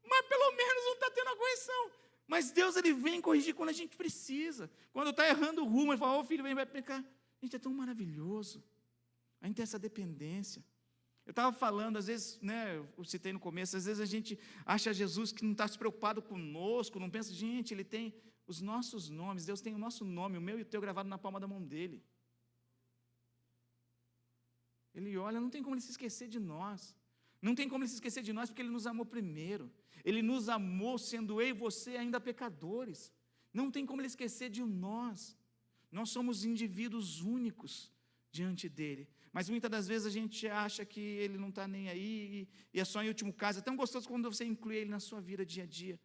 Mas pelo menos não está tendo a correção. Mas Deus, ele vem corrigir quando a gente precisa. Quando está errando o rumo, ele fala, ô filho, vem, vai pecar. Gente, é tão maravilhoso. A gente tem essa dependência. Eu estava falando, às vezes, né, eu citei no começo, às vezes a gente acha Jesus que não está se preocupado conosco, não pensa, gente, ele tem os nossos nomes, Deus tem o nosso nome, o meu e o teu gravado na palma da mão dele. Ele olha, não tem como ele se esquecer de nós. Não tem como ele se esquecer de nós, porque ele nos amou primeiro. Ele nos amou sendo eu e você ainda pecadores. Não tem como ele esquecer de nós. Nós somos indivíduos únicos diante dele. Mas muitas das vezes a gente acha que ele não está nem aí, e é só em último caso. É tão gostoso quando você inclui ele na sua vida dia a dia.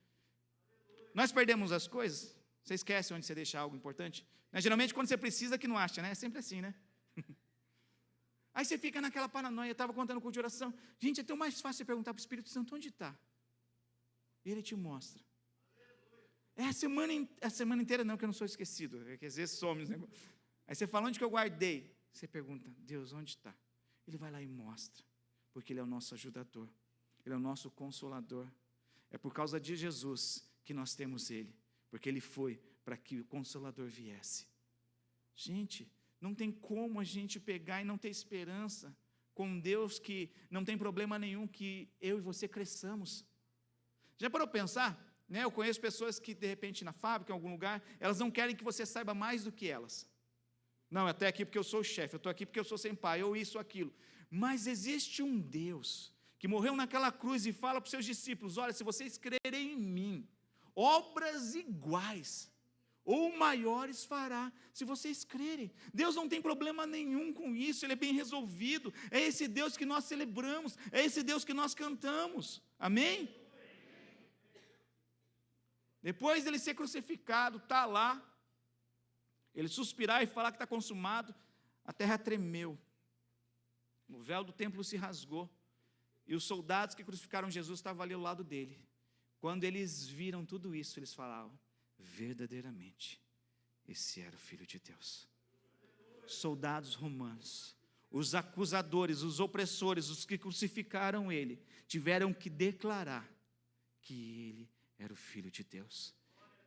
Nós perdemos as coisas, você esquece onde você deixa algo importante. Mas, geralmente quando você precisa que não acha, né? É sempre assim, né? Aí você fica naquela paranoia. Eu estava contando com de oração. Gente, é tão mais fácil você perguntar para o Espírito Santo onde está. Ele te mostra. É a semana inteira não, que eu não sou esquecido. É que às vezes somos, né? Aí você fala, onde que eu guardei? Você pergunta, Deus, onde está? Ele vai lá e mostra, porque Ele é o nosso ajudador, Ele é o nosso consolador. É por causa de Jesus que nós temos Ele, porque Ele foi para que o Consolador viesse. Gente, não tem como a gente pegar e não ter esperança com Deus que não tem problema nenhum que eu e você cresçamos. Já parou para pensar? Né? Eu conheço pessoas que, de repente, na fábrica, em algum lugar, elas não querem que você saiba mais do que elas. Não, eu estou aqui porque eu sou o chefe, eu estou aqui porque eu sou sem pai, ou isso ou aquilo. Mas existe um Deus que morreu naquela cruz e fala para os seus discípulos, olha, se vocês crerem em mim, obras iguais ou maiores fará, se vocês crerem. Deus não tem problema nenhum com isso, Ele é bem resolvido. É esse Deus que nós celebramos, é esse Deus que nós cantamos. Amém? Depois dele ser crucificado, está lá, ele suspirar e falar que está consumado, a terra tremeu, o véu do templo se rasgou, e os soldados que crucificaram Jesus estavam ali ao lado dele. Quando eles viram tudo isso, eles falavam, verdadeiramente, esse era o Filho de Deus. Soldados romanos, os acusadores, os opressores, os que crucificaram ele, tiveram que declarar que ele era o Filho de Deus.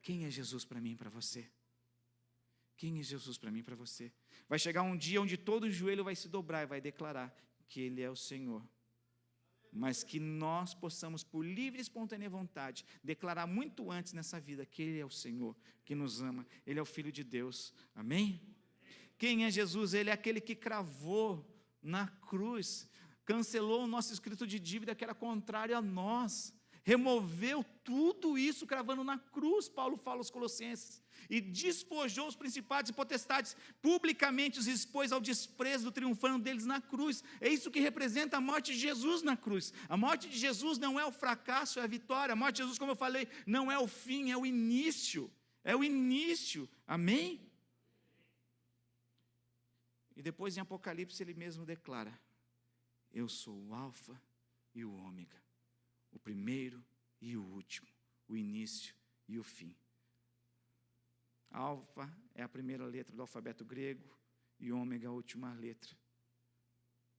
Quem é Jesus para mim e para você? Quem é Jesus para mim e para você? Vai chegar um dia onde todo joelho vai se dobrar e vai declarar que Ele é o Senhor. Mas que nós possamos, por livre e espontânea vontade, declarar muito antes nessa vida que Ele é o Senhor, que nos ama, Ele é o Filho de Deus. Amém? Quem é Jesus? Ele é aquele que cravou na cruz, cancelou o nosso escrito de dívida que era contrário a nós, removeu tudo isso cravando na cruz, Paulo fala aos Colossenses, e despojou os principados e potestades, publicamente os expôs ao desprezo, triunfando deles na cruz. É isso que representa a morte de Jesus na cruz. A morte de Jesus não é o fracasso, é a vitória. A morte de Jesus, como eu falei, não é o fim, é o início. É o início, amém? E depois em Apocalipse ele mesmo declara: eu sou o alfa e o ômega, o primeiro e o último, o início e o fim. Alfa é a primeira letra do alfabeto grego e ômega a última letra.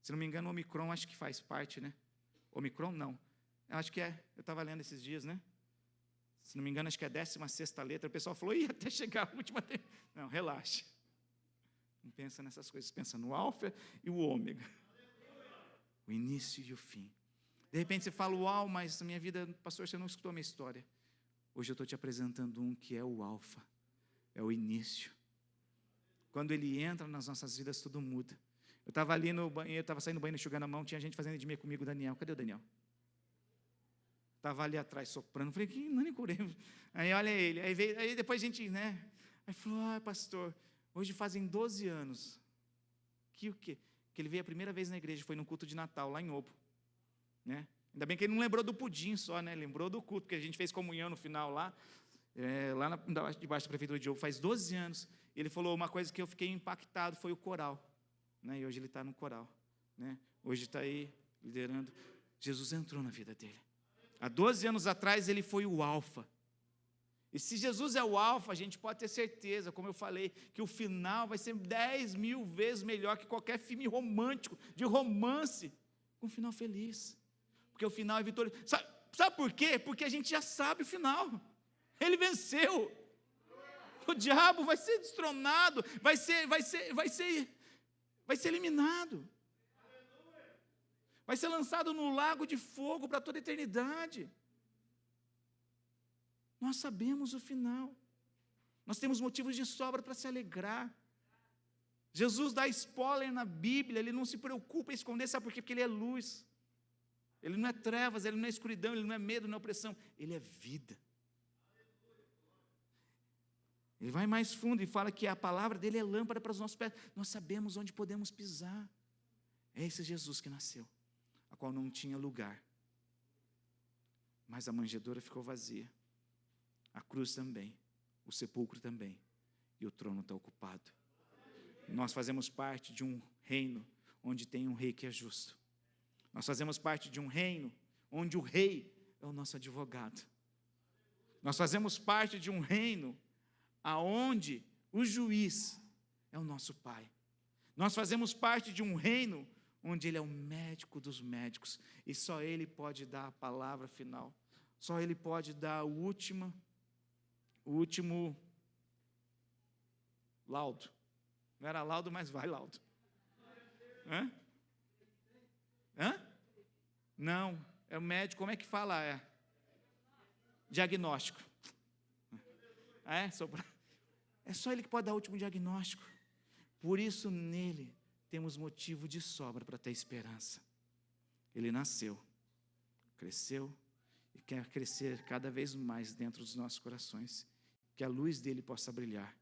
Se não me engano, o Omicron acho que faz parte, né? Omicron não, eu acho que é, eu estava lendo esses dias, né? Se não me engano, acho que é a 16ª letra. O pessoal falou, até chegar a última. Não, relaxa. Não pensa nessas coisas, pensa no alfa e o ômega. O início e o fim. De repente você fala, uau, mas na minha vida, pastor, você não escutou a minha história. Hoje eu estou te apresentando um que é o alfa, é o início. Quando ele entra nas nossas vidas, tudo muda. Eu estava ali no banheiro, estava saindo do banheiro, enxugando a mão, tinha gente fazendo edmia comigo, Daniel. Cadê o Daniel? Estava ali atrás soprando, falei, que não curei. Aí olha ele, aí depois a gente, né? Aí falou, pastor, hoje fazem 12 anos. Que o quê? Que ele veio a primeira vez na igreja, foi no culto de Natal, lá em Obo. Né? Ainda bem que ele não lembrou do pudim só, né? Lembrou do culto, porque a gente fez comunhão no final lá, debaixo da prefeitura de Obo, faz 12 anos. Ele falou uma coisa que eu fiquei impactado, foi o coral. Né? E hoje ele está no coral. Né? Hoje está aí liderando. Jesus entrou na vida dele. Há 12 anos atrás ele foi o alfa. E se Jesus é o alfa, a gente pode ter certeza, como eu falei, que o final vai ser 10.000 vezes melhor que qualquer filme romântico, de romance, com um final feliz. Porque o final é vitorioso. Sabe por quê? Porque a gente já sabe o final. Ele venceu. O diabo vai ser destronado, vai ser eliminado. Vai ser lançado no lago de fogo para toda a eternidade. Nós sabemos o final. Nós temos motivos de sobra para se alegrar. Jesus dá spoiler na Bíblia, ele não se preocupa em esconder, sabe por quê? Porque ele é luz. Ele não é trevas, ele não é escuridão, ele não é medo, não é opressão, ele é vida. Ele vai mais fundo e fala que a palavra dele é lâmpada para os nossos pés. Nós sabemos onde podemos pisar. É esse Jesus que nasceu, a qual não tinha lugar. Mas a manjedoura ficou vazia. A cruz também, o sepulcro também, e o trono está ocupado. Nós fazemos parte de um reino onde tem um rei que é justo. Nós fazemos parte de um reino onde o rei é o nosso advogado. Nós fazemos parte de um reino aonde o juiz é o nosso pai. Nós fazemos parte de um reino onde ele é o médico dos médicos e só ele pode dar a palavra final. Só ele pode dar o último laudo. Não era laudo, mas vai laudo. Hã? Não, é o médico, como é que fala? Diagnóstico. É só ele que pode dar o último diagnóstico. Por isso, nele, temos motivo de sobra para ter esperança. Ele nasceu, cresceu e quer crescer cada vez mais dentro dos nossos corações. Que a luz dele possa brilhar.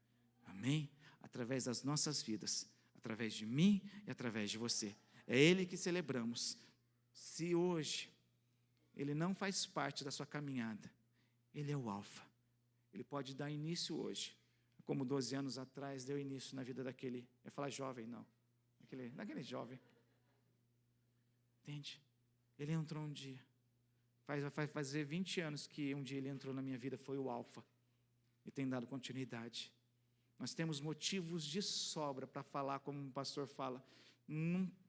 Amém? Através das nossas vidas, através de mim e através de você. É ele que celebramos. Se hoje ele não faz parte da sua caminhada, ele é o alfa. Ele pode dar início hoje, como 12 anos atrás deu início na vida daquele, eu ia falar jovem, não, daquele jovem. Entende? Ele entrou um dia. Vai fazer 20 anos que um dia ele entrou na minha vida, foi o alfa. E tem dado continuidade. Nós temos motivos de sobra para falar, como o pastor fala.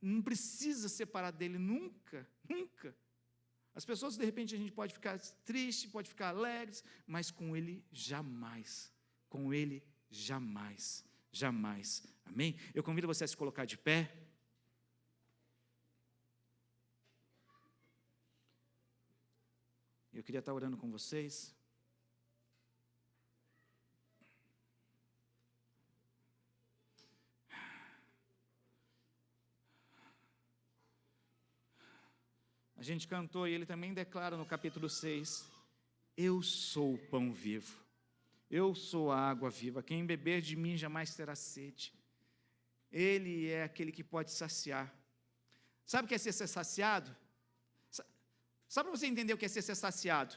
Não precisa separar dele nunca, nunca. As pessoas, de repente, a gente pode ficar triste, pode ficar alegre, mas com ele jamais. Com ele jamais, jamais. Amém? Eu convido você a se colocar de pé. Eu queria estar orando com vocês. A gente cantou e ele também declara no capítulo 6, eu sou o pão vivo, eu sou a água viva, quem beber de mim jamais terá sede. Ele é aquele que pode saciar. Sabe o que é ser saciado? Só para você entender o que é ser saciado,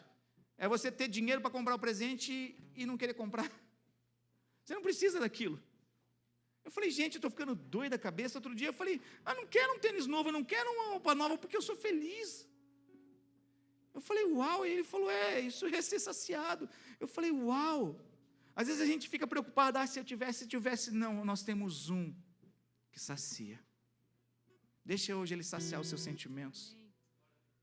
é você ter dinheiro para comprar o presente e não querer comprar. Você não precisa daquilo. Eu falei, gente, eu estou ficando doido da cabeça. Outro dia eu falei, não quero um tênis novo, eu não quero uma roupa nova, porque eu sou feliz. Eu falei, uau, e ele falou, isso é ser saciado. Eu falei, uau. Às vezes a gente fica preocupado, se eu tivesse, não, nós temos um que sacia. Deixa hoje ele saciar os seus sentimentos.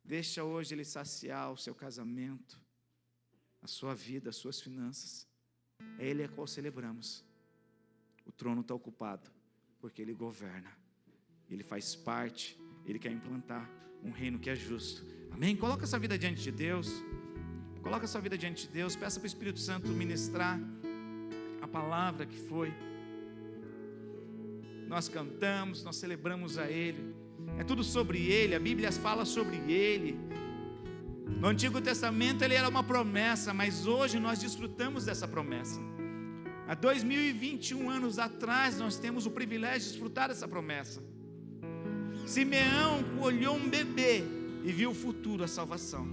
Deixa hoje ele saciar o seu casamento, a sua vida, as suas finanças. É ele a qual celebramos. O trono está ocupado, porque ele governa. Ele faz parte, ele quer implantar um reino que é justo. Amém? Coloca essa vida diante de Deus. Coloca essa vida diante de Deus. Peça para o Espírito Santo ministrar a palavra que foi. Nós cantamos, nós celebramos a Ele. É tudo sobre Ele, a Bíblia fala sobre Ele. No Antigo Testamento Ele era uma promessa, mas hoje nós desfrutamos dessa promessa. Há 2021 anos atrás nós temos o privilégio de desfrutar dessa promessa. Simeão olhou um bebê e viu o futuro, a salvação.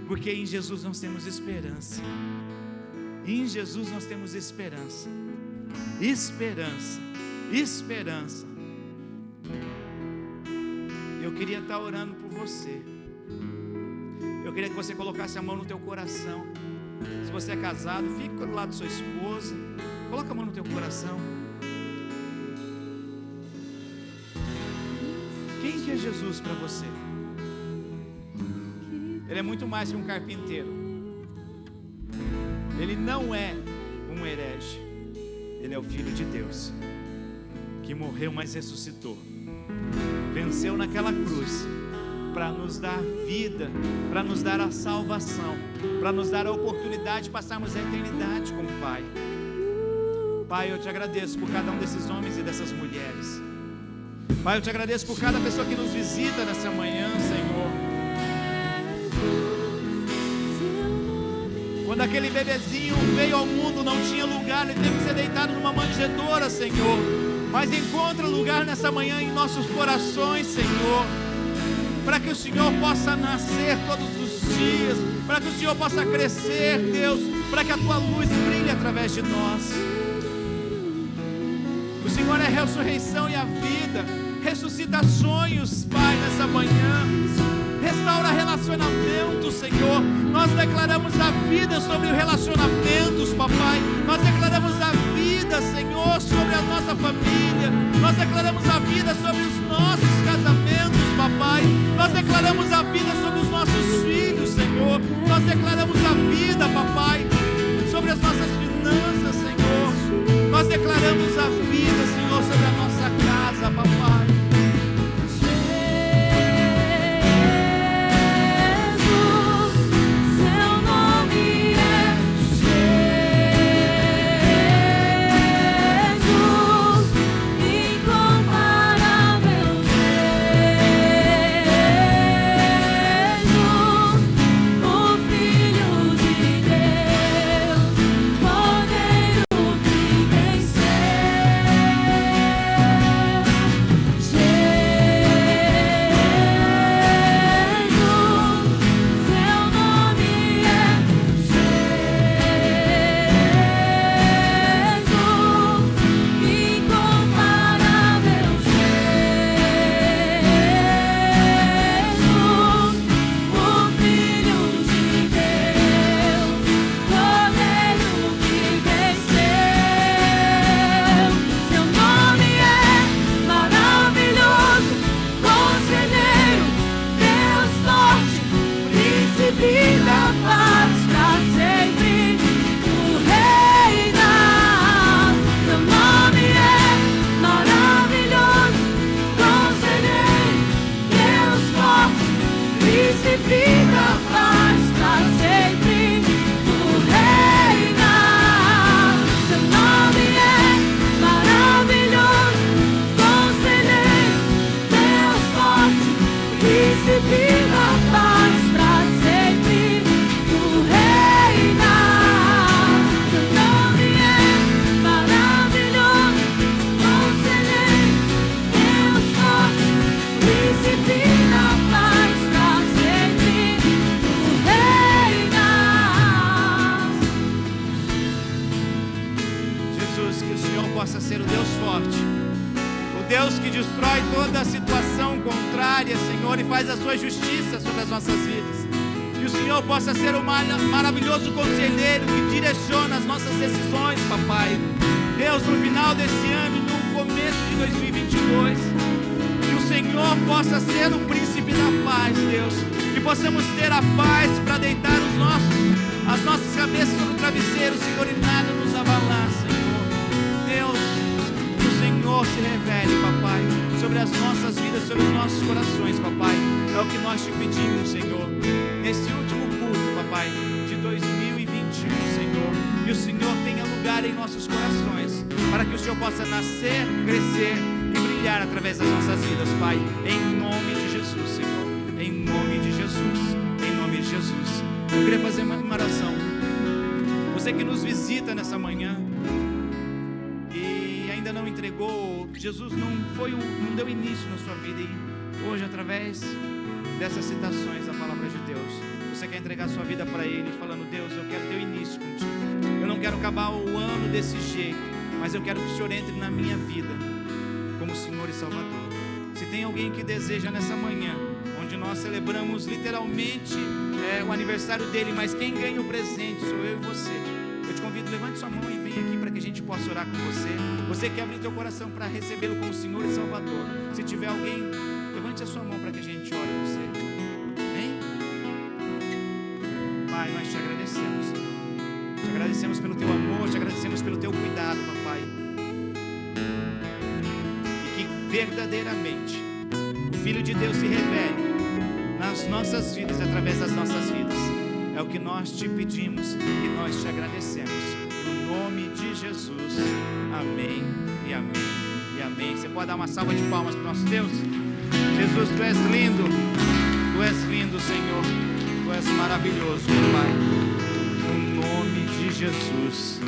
Porque em Jesus nós temos esperança. Em Jesus nós temos esperança. Esperança. Esperança. Eu queria estar orando por você. Eu queria que você colocasse a mão no teu coração. Se você é casado, fique do lado de sua esposa. Coloca a mão no teu coração. Quem que é Jesus para você? Ele é muito mais que um carpinteiro. Ele não é um herege. Ele é o Filho de Deus, que morreu, mas ressuscitou. Venceu naquela cruz para nos dar vida, para nos dar a salvação, para nos dar a oportunidade de passarmos a eternidade com o Pai. Pai, eu te agradeço por cada um desses homens e dessas mulheres. Pai, eu te agradeço por cada pessoa que nos visita nessa manhã, Senhor. Quando aquele bebezinho veio ao mundo, não tinha lugar, ele teve que ser deitado numa manjedoura, Senhor. Mas encontra lugar nessa manhã em nossos corações, Senhor, para que o Senhor possa nascer todos os dias, para que o Senhor possa crescer, Deus, para que a Tua luz brilhe através de nós. O Senhor é a ressurreição e a vida. Ressuscita sonhos, Pai, nessa manhã. Restaura relacionamentos, Senhor. Nós declaramos a vida sobre os relacionamentos, papai. Nós declaramos a vida, Senhor, sobre a nossa família. Nós declaramos a vida sobre os nossos casamentos, papai. Nós declaramos a vida sobre os nossos filhos, Senhor. Nós declaramos a vida, papai, sobre as nossas finanças, Senhor. Nós declaramos a vida, Senhor, sobre a nossa casa, papai. Jesus, que o Senhor possa ser o Deus forte, o Deus que destrói toda a situação contrária, Senhor, e faz a sua justiça sobre as nossas vidas. Que o Senhor possa ser o maravilhoso conselheiro que direciona as nossas decisões, papai. Deus, no final desse ano e no começo de 2022, que o Senhor possa ser o príncipe da paz, Deus. Que possamos ter a paz para deitar as nossas cabeças sobre o travesseiro, Senhor, e nada nos abalar, Senhor. Deus, que o Senhor se revele, papai, sobre as nossas vidas, sobre os nossos corações, papai. É o que nós te pedimos, Senhor, nesse último culto, papai, de 2021, Senhor. Que o Senhor tenha lugar em nossos corações, para que o Senhor possa nascer, crescer e brilhar através das nossas vidas, Pai. Em nome de Jesus, Senhor. Em nome de Jesus. Em nome de Jesus. Eu queria fazer uma oração. Você que nos visita nessa manhã e ainda não entregou, Jesus não deu início na sua vida, e hoje, através dessas citações da palavra de Deus, você quer entregar sua vida para Ele, falando: Deus, eu quero ter o início contigo. Eu não quero acabar o ano desse jeito, mas eu quero que o Senhor entre na minha vida como Senhor e Salvador. Se tem alguém que deseja nessa manhã, onde nós celebramos literalmente o aniversário dele, mas quem ganha o presente sou eu e você. Eu te convido, levante sua mão e vem aqui para que a gente possa orar com você. Você quer abrir teu coração para recebê-lo como Senhor e Salvador. Se tiver alguém, levante a sua mão para que a gente ore a você. Amém? Pai, nós te agradecemos, Senhor. Te agradecemos pelo teu amor, te agradecemos pelo teu cuidado, papai. E que verdadeiramente o Filho de Deus se revele nas nossas vidas, através das nossas vidas. É o que nós te pedimos e nós te agradecemos. No nome de Jesus. Amém e amém e amém. Você pode dar uma salva de palmas para o nosso Deus? Jesus, tu és lindo. Tu és lindo, Senhor. Tu és maravilhoso, Pai. No nome de Jesus.